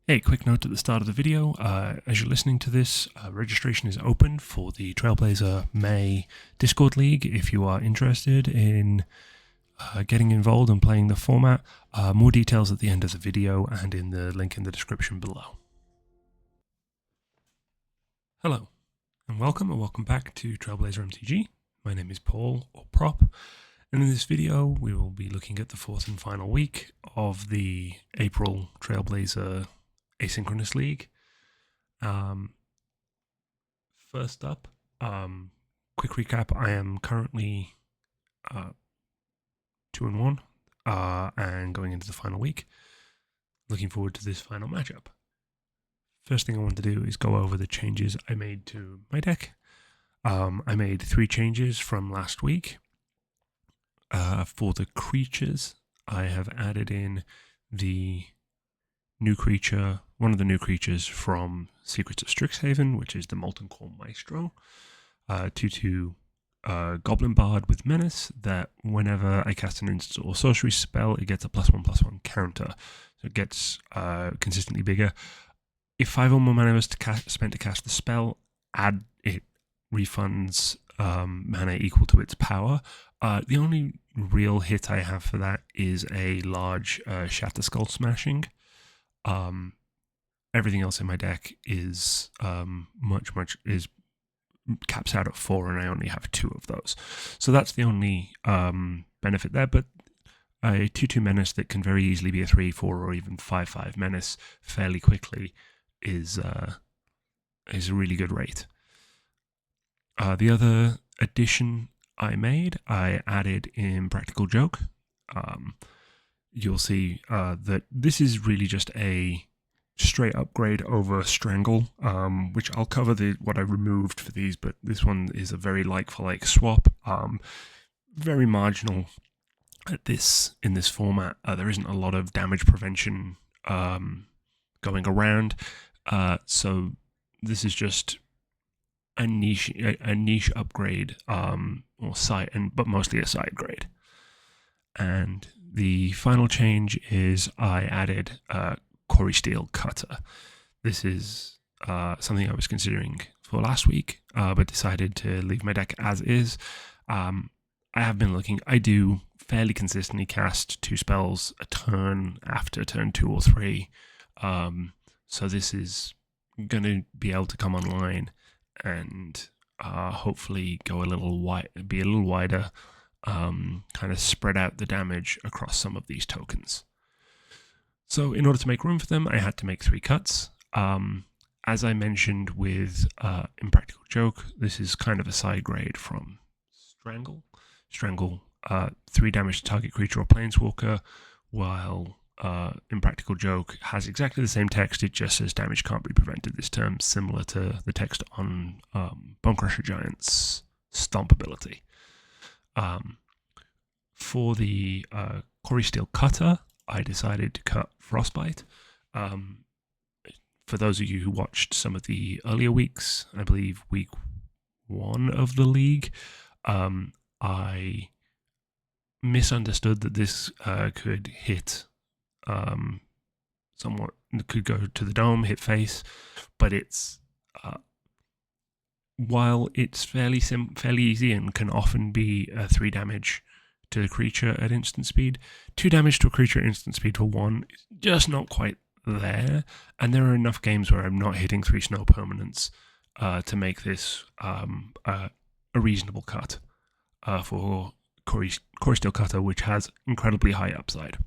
Hey, quick note at the start of the video. As you're listening to this, registration is open for the Trailblazer May Discord League. If you are interested in getting involved and playing the format, more details at the end of the video and in the link in the description below. Hello, and welcome back to Trailblazer MTG. My name is Paul, or Prop, and in this video we will be looking at the fourth and final week of the April Trailblazer Asynchronous League. First up, quick recap. I am currently 2-1 and going into the final week. Looking forward to this final matchup. First thing I want to do is go over the changes I made to my deck. I made 3 changes from last week. For the creatures, I have added in the new creature, one of the new creatures from Secrets of Strixhaven, which is the Molten Core Maestro, 2/2 Goblin Bard with Menace, that whenever I cast an instant or sorcery spell, it gets a +1/+1 counter. So it gets consistently bigger. If 5 or more mana was spent to cast the spell, it refunds mana equal to its power. The only real hit I have for that is a large Shatter Skull Smashing. Everything else in my deck is caps out at 4, and I only have 2 of those. So that's the only benefit there. But a 2/2 menace that can very easily be a 3/4 or even 5/5 menace fairly quickly is a really good rate. The other addition I made, I added in Practical Joke. You'll see that this is really just a straight upgrade over Strangle, which I'll cover what I removed for these, but this one is a very like-for-like swap. Very marginal in this format. There isn't a lot of damage prevention going around, so this is just a niche upgrade, but mostly a side grade. And the final change is I added Quarry Steel Cutter. This is something I was considering for last week, but decided to leave my deck as is. I have been looking. I do fairly consistently cast 2 spells a turn after turn 2 or 3. So this is going to be able to come online and hopefully be a little wider, kind of spread out the damage across some of these tokens. So in order to make room for them, I had to make 3 cuts. As I mentioned with Impractical Joke, this is kind of a side grade from Strangle. Strangle, 3 damage to target creature or planeswalker, while Impractical Joke has exactly the same text, it just says damage can't be prevented this term, similar to the text on Bonecrusher Giant's Stomp ability. For the Quarry Steel Cutter, I decided to cut Frostbite. For those of you who watched some of the earlier weeks, I believe week 1 of the league, I misunderstood that this could hit somewhat, could go to the dome, hit face, but it's while it's fairly easy and can often be 3 damage to the creature at instant speed, 2 damage to a creature at instant speed for 1 is just not quite there, and there are enough games where I'm not hitting 3 snow permanents to make this a reasonable cut for Quarry Steel Cutter, which has incredibly high upside.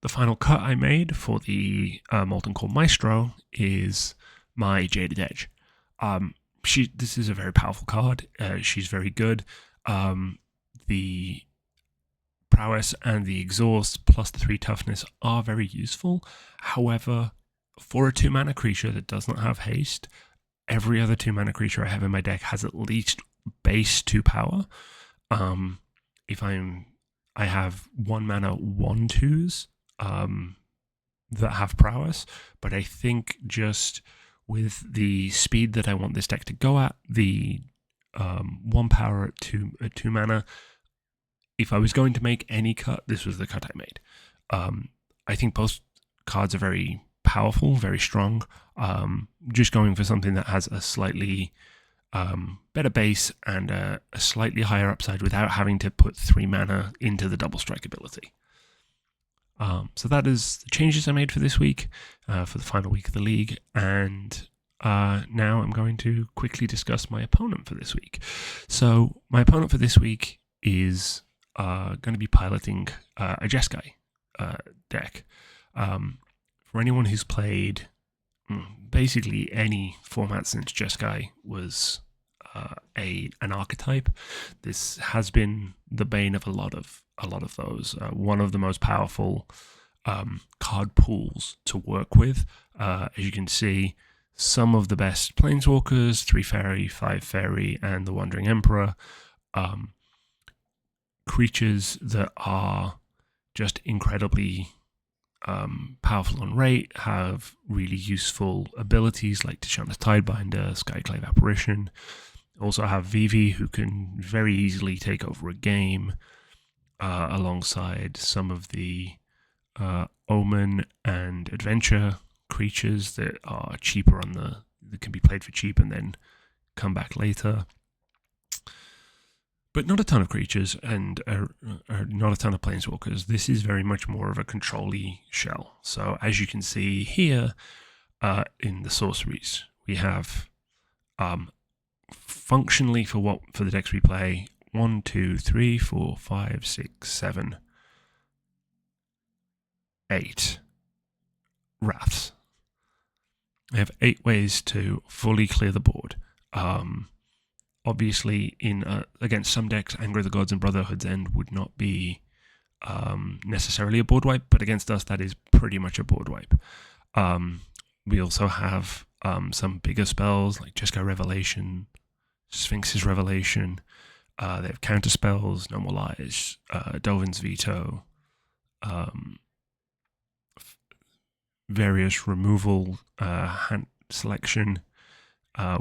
The final cut I made for the Molten Core Maestro is my Jaded Edge. This is a very powerful card. She's very good. The prowess and the exhaust plus the 3 toughness are very useful. However, for a 2-mana creature that does not have haste, every other 2-mana creature I have in my deck has at least base 2 power. I have 1-mana 1/2s that have prowess, but I think just with the speed that I want this deck to go at, the 1 power at 2 mana, if I was going to make any cut, this was the cut I made. I think both cards are very powerful, very strong. Just going for something that has a slightly better base and a slightly higher upside without having to put 3 mana into the double strike ability. So that is the changes I made for this week, for the final week of the league, and now I'm going to quickly discuss my opponent for this week. So my opponent for this week is going to be piloting a Jeskai deck. For anyone who's played basically any format since Jeskai was an archetype, this has been the bane of a lot of those. One of the most powerful card pools to work with. As you can see, some of the best Planeswalkers, 3 Fairy, 5 Fairy, and the Wandering Emperor, creatures that are just incredibly powerful on rate, have really useful abilities like Tishana's Tidebinder, Skyclave Apparition. Also have Vivi, who can very easily take over a game, alongside some of the Omen and Adventure creatures that are cheaper that can be played for cheap and then come back later. But not a ton of creatures and not a ton of Planeswalkers. This is very much more of a control-y shell. So as you can see here in the sorceries, we have functionally for the decks we play, 1, 2, 3, 4, 5, 6, 7, 8 Wraths. I have 8 ways to fully clear the board. Obviously, against some decks, Anger of the Gods and Brotherhood's End would not be necessarily a board wipe, but against us, that is pretty much a board wipe. We also have some bigger spells like Jeskai Revelation, Sphinx's Revelation. They have counter spells, No More Lies, Dovin's Veto, various removal, hand selection.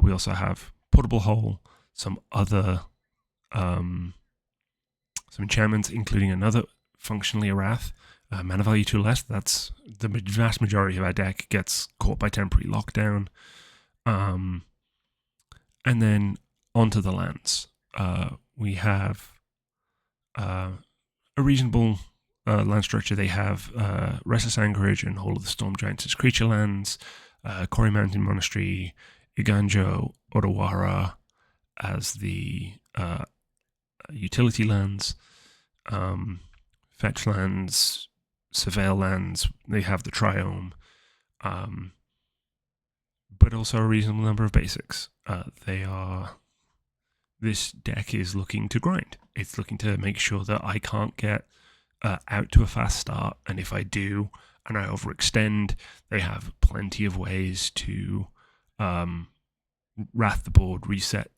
We also have Portable Hole, some other some enchantments, including another functionally a Wrath, mana value 2 less. That's the vast majority of our deck gets caught by temporary lockdown. And then onto the lands. We have a reasonable land structure. They have Restless Anchorage and Hall of the Storm Giants as creature lands, Quarry Mountain Monastery, Iganjo, Otawara as the utility lands, fetch lands, surveil lands. They have the Triome, but also a reasonable number of basics. This deck is looking to grind. It's looking to make sure that I can't get out to a fast start, and if I do and I overextend, they have plenty of ways to wrath the board, reset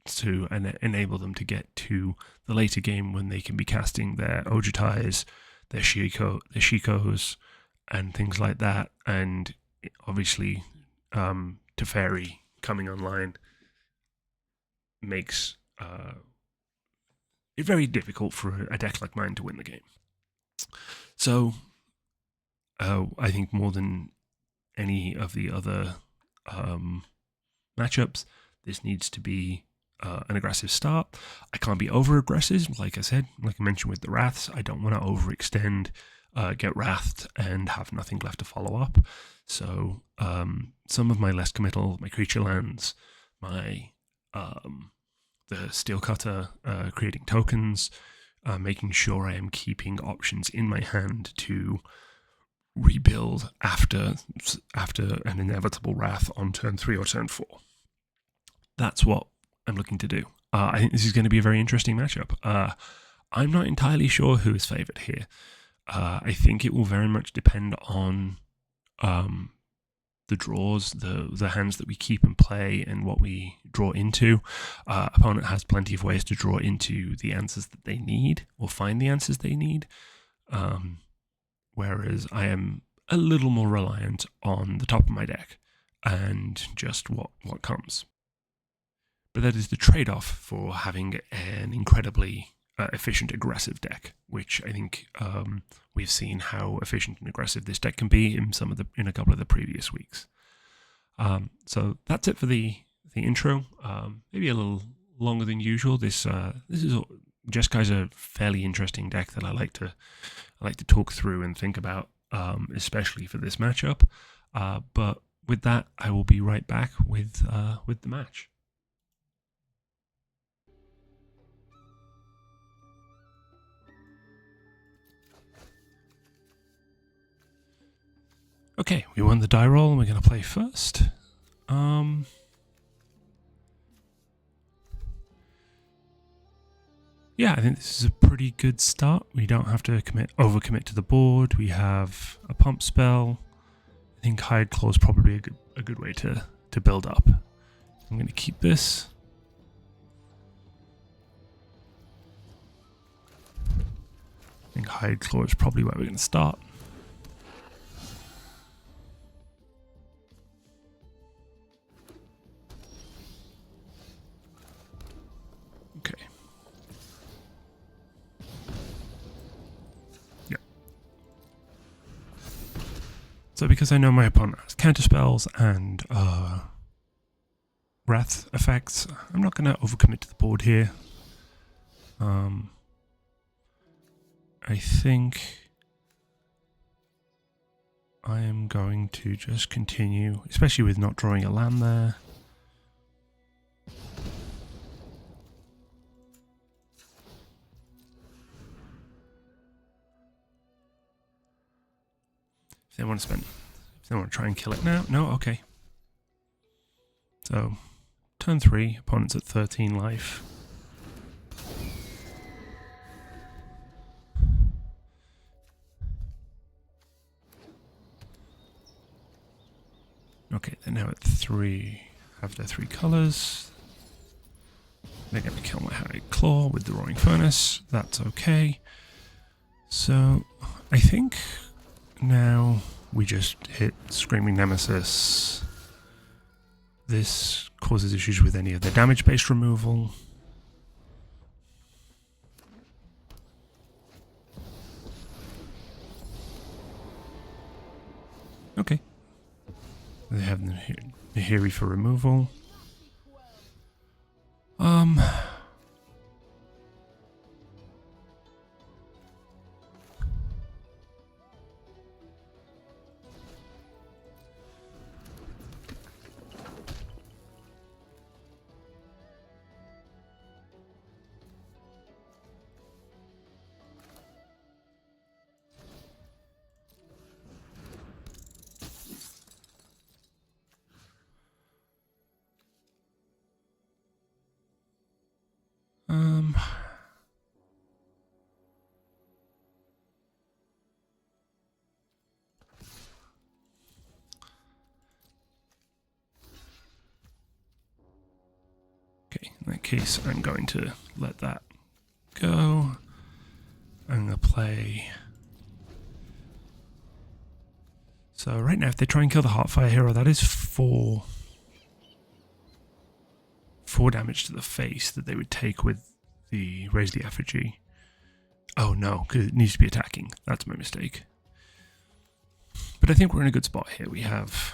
to enable them to get to the later game when they can be casting their Ojutais, their Shikos, and things like that. And obviously, Teferi coming online makes it very difficult for a deck like mine to win the game. So, I think more than any of the other matchups, this needs to be an aggressive start. I can't be over-aggressive, like I mentioned with the Wraths. I don't want to overextend, get Wrathed, and have nothing left to follow up. So, some of my less committal, my creature lands, my the Steel Cutter, creating tokens, making sure I am keeping options in my hand to rebuild after an inevitable Wrath on turn 3 or turn 4. That's what I'm looking to do. I think this is going to be a very interesting matchup. I'm not entirely sure who is favored here. I think it will very much depend on the draws, the hands that we keep and play, and what we draw into. Opponent has plenty of ways to draw into the answers that they need, or find the answers they need. Whereas I am a little more reliant on the top of my deck and just what comes. But that is the trade-off for having an incredibly efficient aggressive deck, which I think we've seen how efficient and aggressive this deck can be in a couple of the previous weeks. So that's it for the intro. Maybe a little longer than usual. This is Jeskai's a fairly interesting deck that I like to talk through and think about, especially for this matchup. But with that, I will be right back with the match. Okay, we won the die roll and we're going to play first. Yeah, I think this is a pretty good start. We don't have to overcommit to the board. We have a pump spell. I think Hide Claw is probably a good way to build up. I'm going to keep this. I think Hide Claw is probably where we're going to start. Okay. Yeah. So because I know my opponent has counter spells and wrath effects, I'm not going to overcommit to the board here. I think I am going to just continue, especially with not drawing a land there. If they want to try and kill it now, no, okay. So, turn 3, opponent's at 13 life. Okay, they're now at 3, have their 3 colors. They're going to kill my Hide Claw with the Roaring Furnace, that's okay. So, I think now we just hit Screaming Nemesis. This causes issues with any of the damage-based removal. Okay. They have Nahiri for removal. Okay, in that case, I'm going to let that go. I'm going to play. So right now, if they try and kill the Heartfire hero, that is 4 damage to the face that they would take with the Raise the Effigy. Oh no, because it needs to be attacking. That's my mistake. But I think we're in a good spot here. We have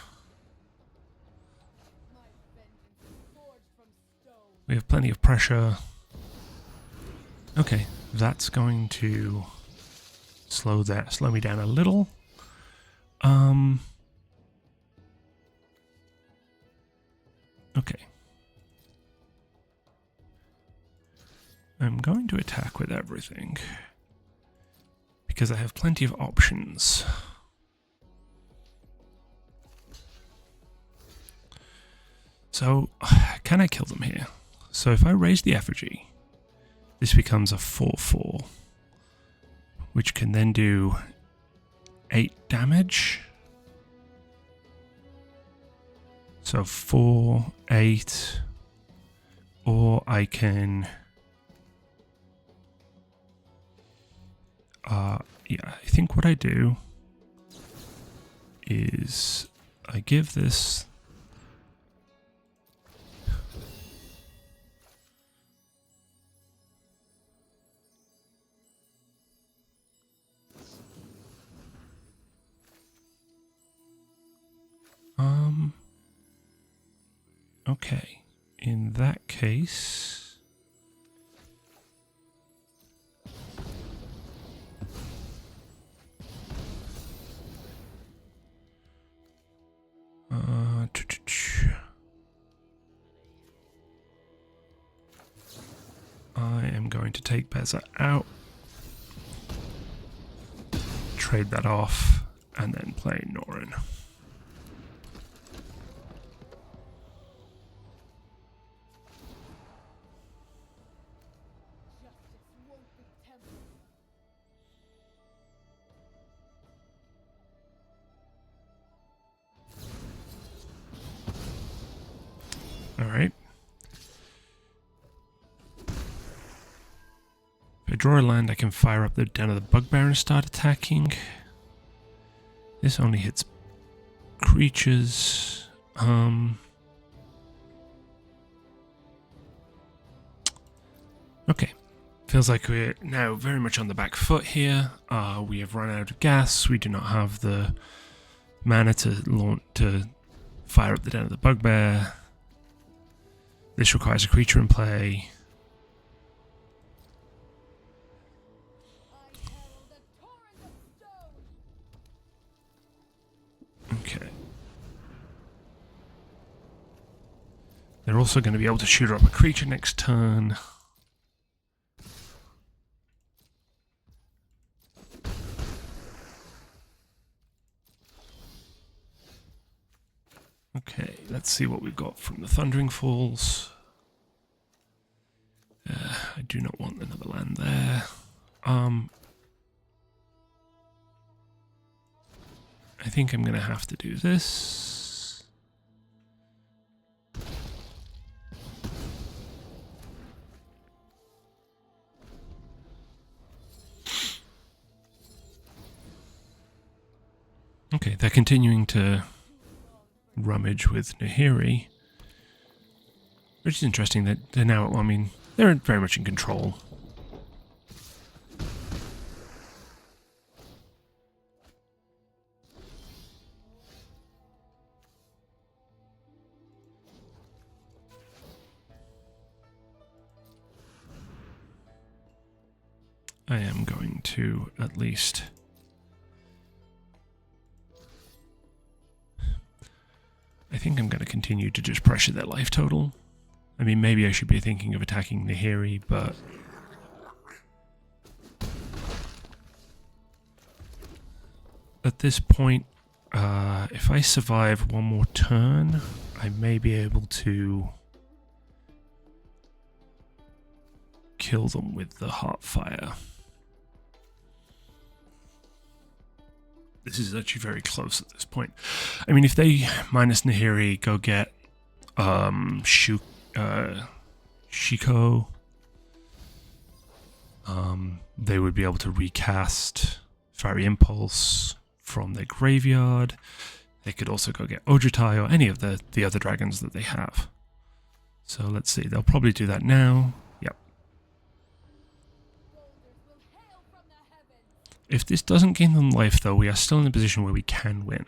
plenty of pressure. Okay, that's going to slow me down a little. Okay. I'm going to attack with everything because I have plenty of options. So, can I kill them here? So if I raise the Effigy, this becomes a 4/4, which can then do 8 damage. So 4, 8, or I can... yeah, I think what I do is I give this... Okay, in that case... I am going to take Beza out, trade that off, and then play Norin. Alright. If I draw a land, I can fire up the Den of the Bugbear and start attacking. This only hits creatures. Okay. Feels like we're now very much on the back foot here. We have run out of gas. We do not have the mana to fire up the Den of the Bugbear. This requires a creature in play. Okay. They're also going to be able to shoot up a creature next turn. Okay, let's see what we've got from the Thundering Falls. I do not want another land there. I think I'm going to have to do this. Okay, they're continuing to rummage with Nahiri, which is interesting that they're now, I mean, they're very much in control. I am going to at least... I think I'm going to continue to just pressure their life total. I mean, maybe I should be thinking of attacking Nahiri, but... at this point, if I survive one more turn, I may be able to kill them with the Heartfire. This is actually very close at this point. I mean, if they minus Nahiri go get Shiko, they would be able to recast Fiery Impulse from their graveyard. They could also go get Ojutai or any of the other dragons that they have. So let's see, they'll probably do that now. Yep. If this doesn't gain them life, though, we are still in a position where we can win.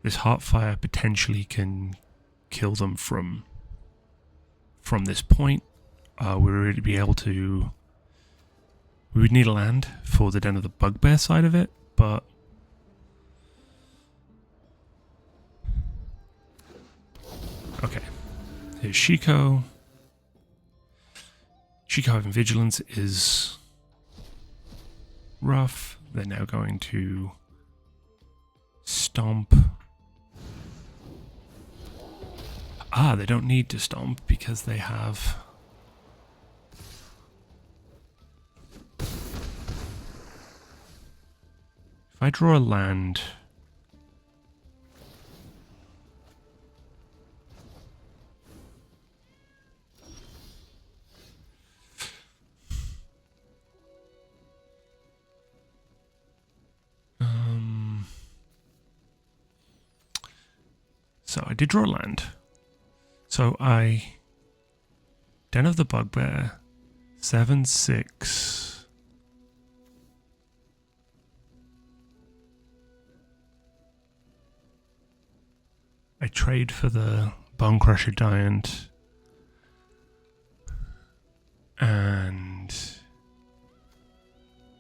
This Heartfire potentially can kill them from this point. We would be able to... we would need a land for the Den of the Bugbear side of it, but... okay. Here's Shiko. Shiko having Vigilance is... rough. They're now going to stomp. They don't need to stomp because they have... if I draw a land... so I did draw land. So I... Den of the Bugbear, 7/6. I trade for the Bonecrusher Giant. And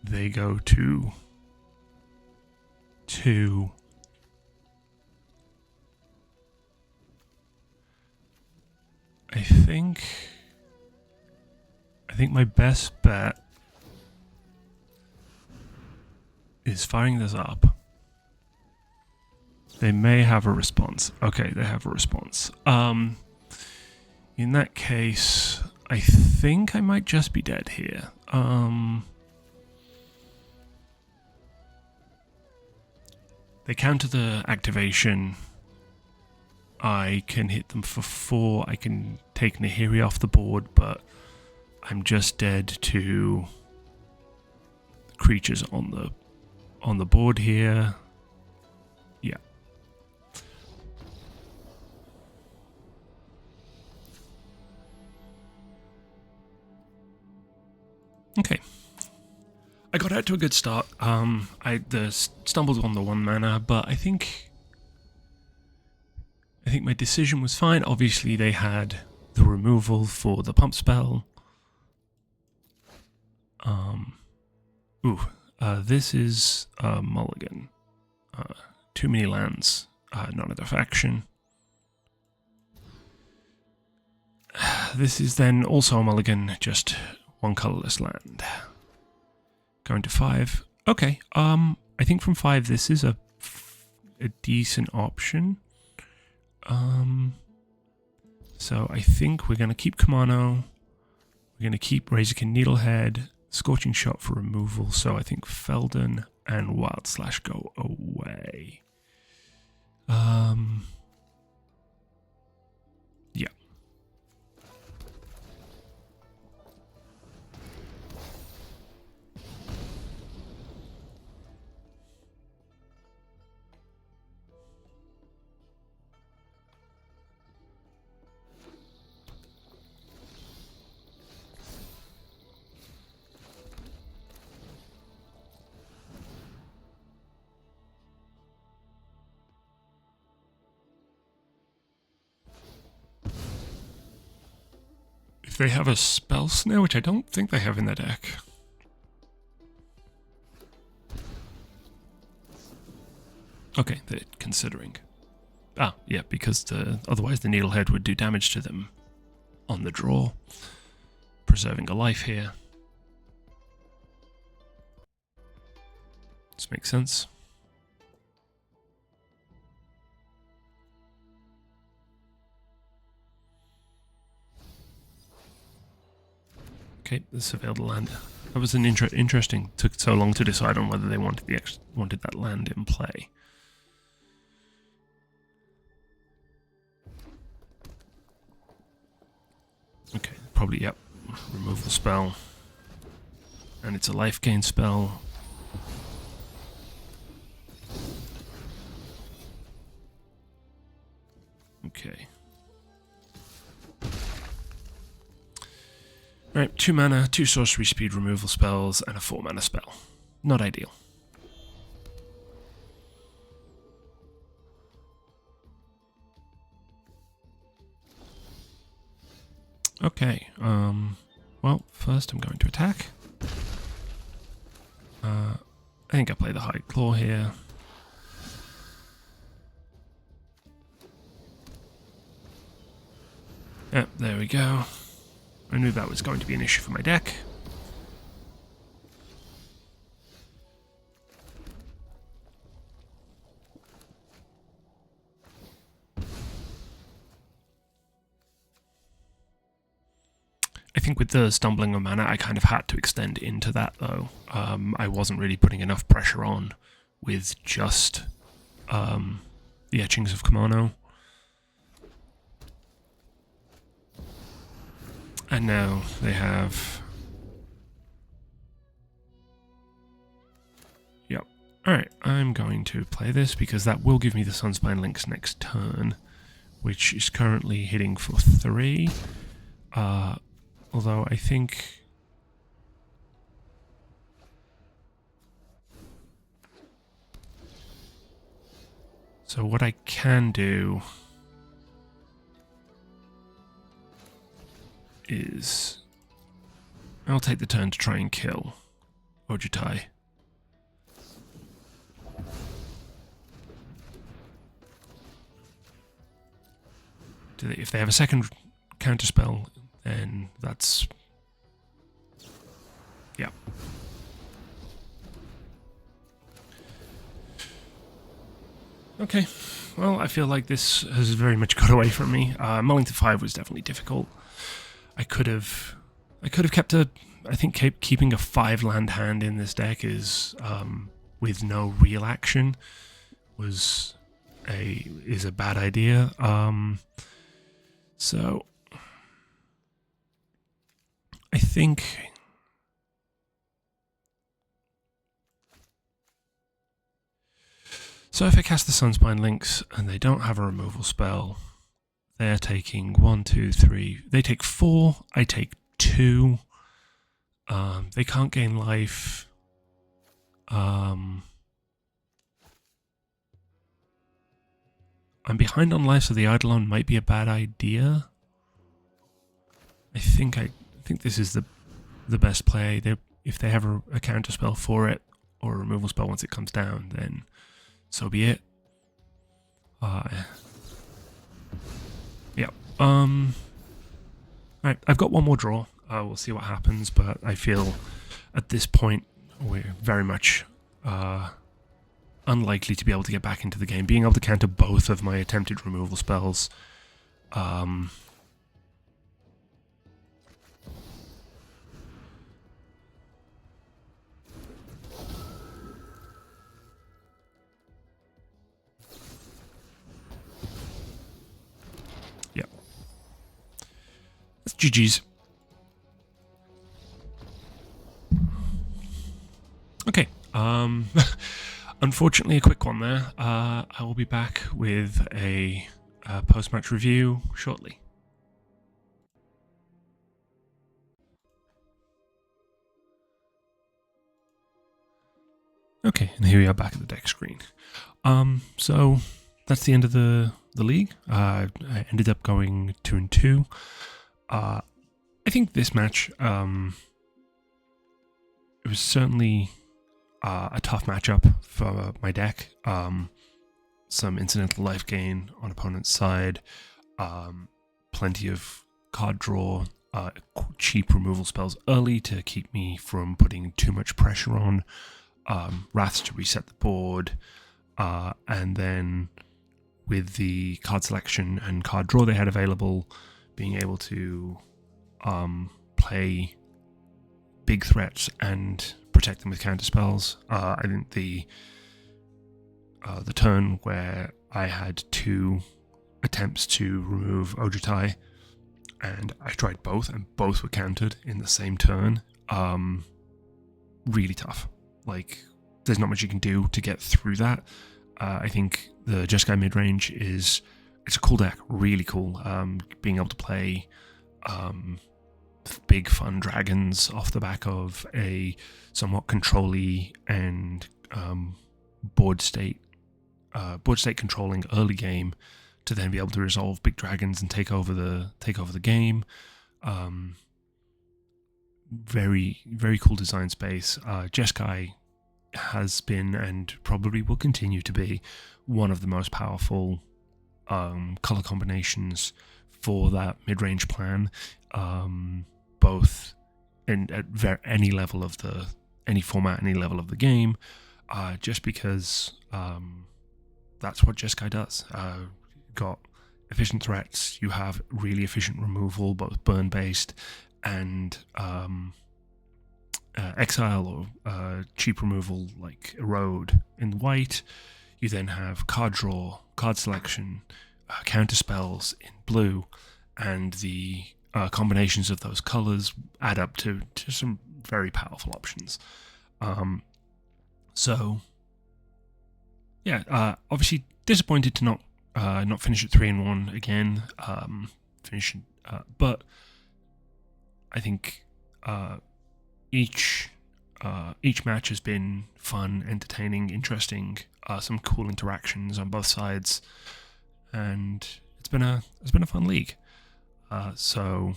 they go to 2. I think my best bet is firing this up. They may have a response. Okay, they have a response. In that case, I think I might just be dead here. They counter the activation. I can hit them for 4. I can take Nahiri off the board, but I'm just dead to the creatures on the board here. Yeah. Okay. I got out to a good start. I stumbled on the 1 mana, but I think my decision was fine. Obviously, they had the removal for the pump spell. This is Mulligan. Too many lands, none of the faction. This is then also a Mulligan, just 1 colorless land. Going to 5. Okay, I think from 5 this is a decent option. So I think we're going to keep Kamano. We're going to keep Razorkin Needlehead, Scorching Shot for removal. So I think Felden and Wild Slash go away. Yeah. If they have a Spell Snare, which I don't think they have in their deck. Okay, they're considering. Ah, yeah, because otherwise the Needlehead would do damage to them on the draw. Preserving a life here. This makes sense. Okay, the Surveil the land. That was an interesting. Took so long to decide on whether they wanted that land in play. Okay, probably yep. Removal spell, and it's a life gain spell. Okay. Right, 2 mana, 2 sorcery speed removal spells, and a 4 mana spell. Not ideal. Okay, well, first I'm going to attack. I think I play the High Claw here. Yep, there we go. I knew that was going to be an issue for my deck. I think with the Stumbling of Mana, I kind of had to extend into that, though. I wasn't really putting enough pressure on with just the Etchings of Kamano. And now they have... Yep. Alright, I'm going to play this because that will give me the Sunspine Links next turn, which is currently hitting for 3. Although I think... So what I can do is I'll take the turn to try and kill Jeskai. If they have a second counterspell, then that's... yeah. Okay, well, I feel like this has very much got away from me. Mulling to 5 was definitely difficult. I could have kept a... I think keeping a 5-land hand in this deck is with no real action is a bad idea. So I think if I cast the Sunspine Links and they don't have a removal spell, they're taking 1, 2, 3. They take 4. I take 2. They can't gain life. I'm behind on life, so the Eidolon might be a bad idea. I think this is the best play. If they have a counterspell for it or a removal spell once it comes down, then so be it. Yeah. Right. I've got one more draw. We'll see what happens, but I feel at this point we're very much unlikely to be able to get back into the game. Being able to counter both of my attempted removal spells. Yeah. That's GG's. Okay. Unfortunately, a quick one there. I will be back with a post-match review shortly. Okay, and here we are back at the deck screen. So that's the end of the league. I ended up going 2-2. I think this match, it was certainly a tough matchup for my deck. Some incidental life gain on opponent's side, plenty of card draw, cheap removal spells early to keep me from putting too much pressure on, wraths to reset the board, and then with the card selection and card draw they had available, being able to play big threats and protect them with counter spells. I think the turn where I had 2 attempts to remove Jeskai, and I tried both, and both were countered in the same turn. Really tough. Like, there's not much you can do to get through that. I think the Jeskai midrange it's a cool deck, really cool. Being able to play big fun dragons off the back of a somewhat control-y and board state controlling early game, to then be able to resolve big dragons and take over the game. Very, very cool design space. Jeskai has been and probably will continue to be one of the most powerful color combinations for that mid-range plan, both at any level of any format, any level of the game, just because that's what Jeskai does. Got efficient threats, you have really efficient removal, both burn-based and exile or cheap removal like erode in white. You then have card draw, card selection, counter spells in blue, and the combinations of those colors add up to some very powerful options. So yeah, obviously disappointed to not finish at 3-1 again. But I think each match has been fun, entertaining, interesting. Some cool interactions on both sides, and it's been a fun league. So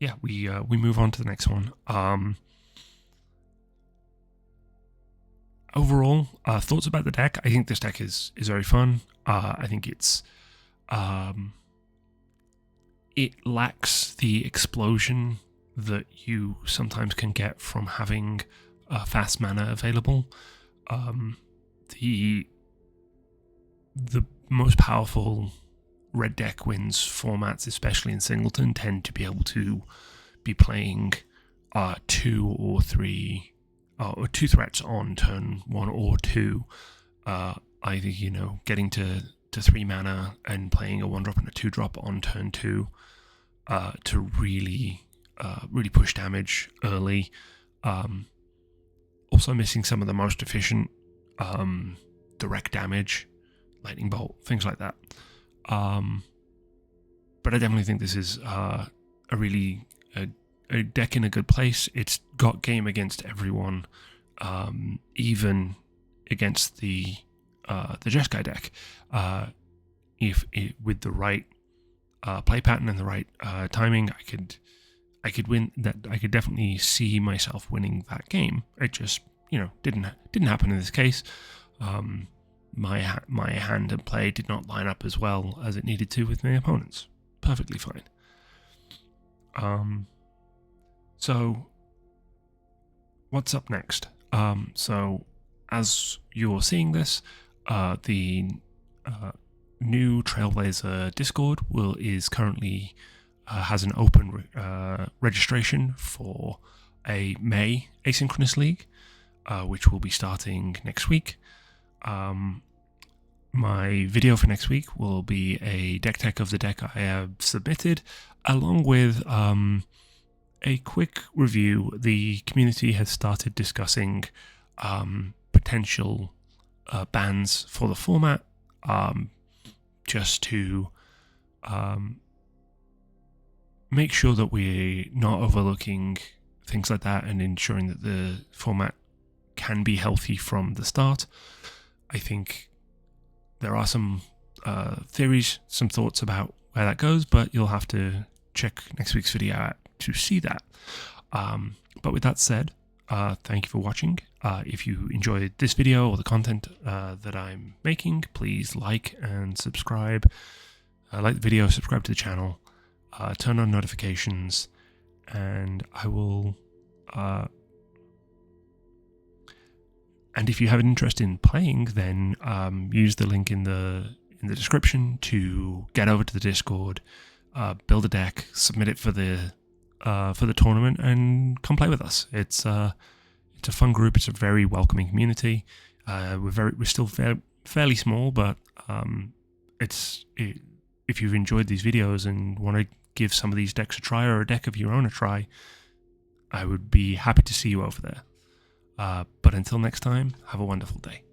yeah, we move on to the next one. Overall, thoughts about the deck. I think this deck is very fun. I think it lacks the explosion that you sometimes can get from having fast mana available. The most powerful red deck wins formats, especially in Singleton, tend to be able to be playing 2 or 3 or 2 threats on turn 1 or 2, either getting to 3 mana and playing a 1-drop and a 2-drop on turn 2 to really push damage early. Also missing some of the most efficient direct damage, lightning bolt, things like that. But I definitely think this is a deck in a good place. It's got game against everyone, even against the Jeskai deck. With the right play pattern and the right timing, I could win that. I could definitely see myself winning that game. It just didn't happen in this case. My hand and play did not line up as well as it needed to with my opponents. Perfectly fine. So what's up next? So as you're seeing this, the new Trailblazer Discord is currently has an open registration for a May asynchronous league, which will be starting next week. My video for next week will be a deck tech of the deck I have submitted, along with a quick review. The community has started discussing potential bans for the format, just to make sure that we're not overlooking things like that and ensuring that the format can be healthy from the start. I think there are some theories, some thoughts about where that goes, but you'll have to check next week's video out to see that. But with that said, thank you for watching. If you enjoyed this video or the content that I'm making, please like and subscribe. Like the video, subscribe to the channel, turn on notifications, and I will... and if you have an interest in playing, then use the link in the description to get over to the Discord, build a deck, submit it for the tournament, and come play with us. It's a fun group. It's a very welcoming community. We're still fairly small, but if you've enjoyed these videos and want to give some of these decks a try or a deck of your own a try, I would be happy to see you over there. But until next time, have a wonderful day.